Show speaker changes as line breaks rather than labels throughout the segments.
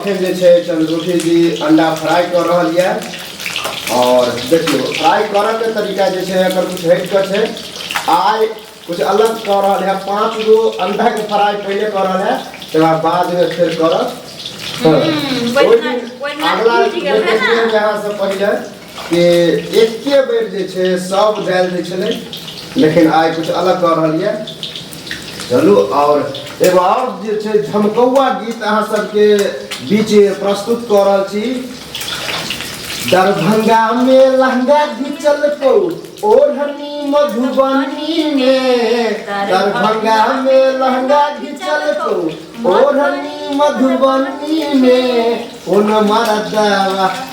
चंद्रमुखी जी अंडा फ्राई कर रहा है और देखियो फ्राई करे के तरीका अगर कुछ हट कर है आय कुछ अलग कर रहा है। 5 गो अंडा के फ्राई पहले कर रहा है तो बाद में फिर कर अगला से पहले कि एक बेर सब डाल दै लेकिन आय कुछ अलग कर रहा है। चलू और एगो और झमकौआ गीत अहाँ सबके बीच प्रस्तुत कर रहा छी। दरभंगा में लहंगा घिचल को ओढ़नी मधुबनी में, दरभंगा में लहंगा घिचल को ओढ़नी मधुबनी में, उन मरदा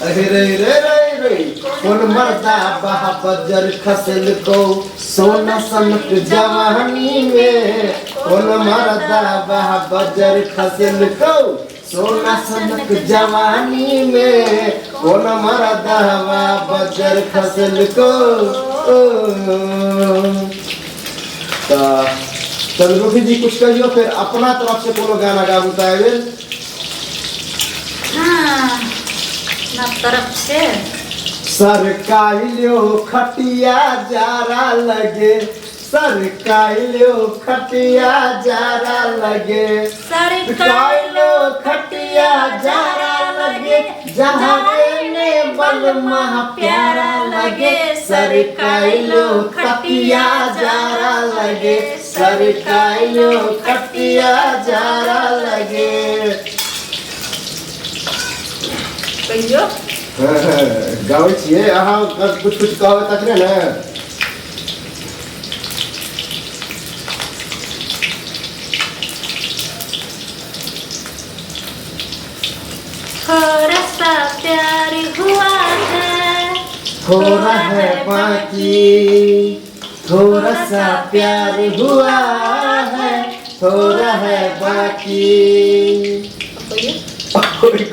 रे रे रे रे उन मरदा बहा बजर खसल को सोना सनक जवानी में, उन मरदा बहा बजर खसल को सोना सनक जवानी में, उन मरदा बहा बजर खसल को। चंद्रमुखी जी कुछ कहियो फिर अपना तरफ से कोनो गाना गाबू तावे।
हाँ ना तरफ से
सरकाइलो खटिया जारा लगे, सरकाइलो खटिया जारा लगे, सरकाइलो खटिया जारा लगे, जहारे में बलमा प्यारा लगे, सरकाइलो खटिया जारा लगे, सरकाइलो खटिया जारा लगे।
कहियो
गावे छिए अहाँ कुछ कहबे तकरे ने।
थोड़ा सा प्यार हुआ है,
थोड़ा है बाकी, थोड़ा सा प्यार हुआ है, थोड़ा है बाकी।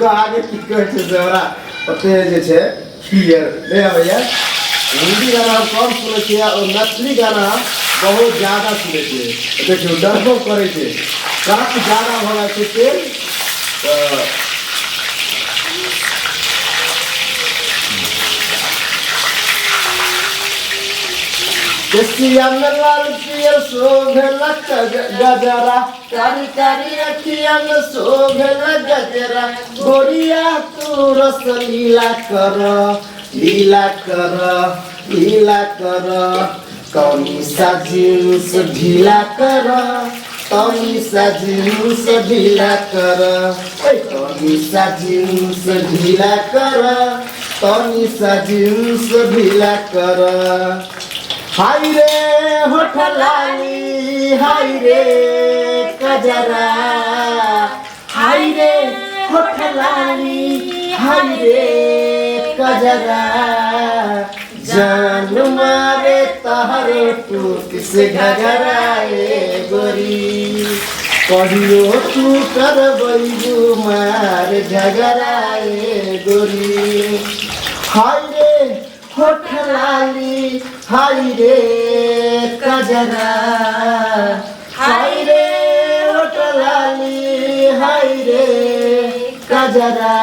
आगे की कहै छै जरा ओते क्लियर नहीं है भैया। हिंदी गाना हम कम सुने छिए और मैथिली गाना बहुत ज्यादा सुने छिए। देखियो डरबो करे छै काफी ज्यादा हो जाए छै तेल केसिया में लाल पियर शोभलक गजरा, कारी कारी अखिया में शोभलक गजरा, गोरिया तू रस लीला कर, लीला कर, लीला कर, कौनी सा जींस ढीला कर, कौनी सा जींस ढीला कर, कौनी सा जींस ढीला कर, कौनी सा जींस ढीला कर। हाय रे होठ लाली, हाय रे कजरा, हाय रे होठ लाली, हाय रे कजरा, जान मारे तहरे टूट से घगराए गोरी, कहियो तू करबैबू मार झगराए गोरी। हाय रे होठ लाली, हाय रे कजरा, हाय रे होठ लाली, हाय रे कजरा,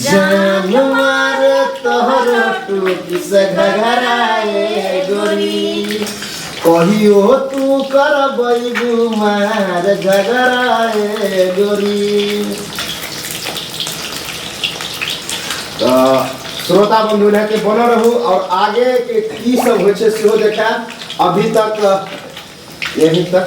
जान मार तोहर टूट से घगराए गोरी, कहियो तू करबैबू मार झगराए गोरी। श्रोता बंधु के बना रहू और आगे के की सब हो देखा। अभी तक यहीं तक।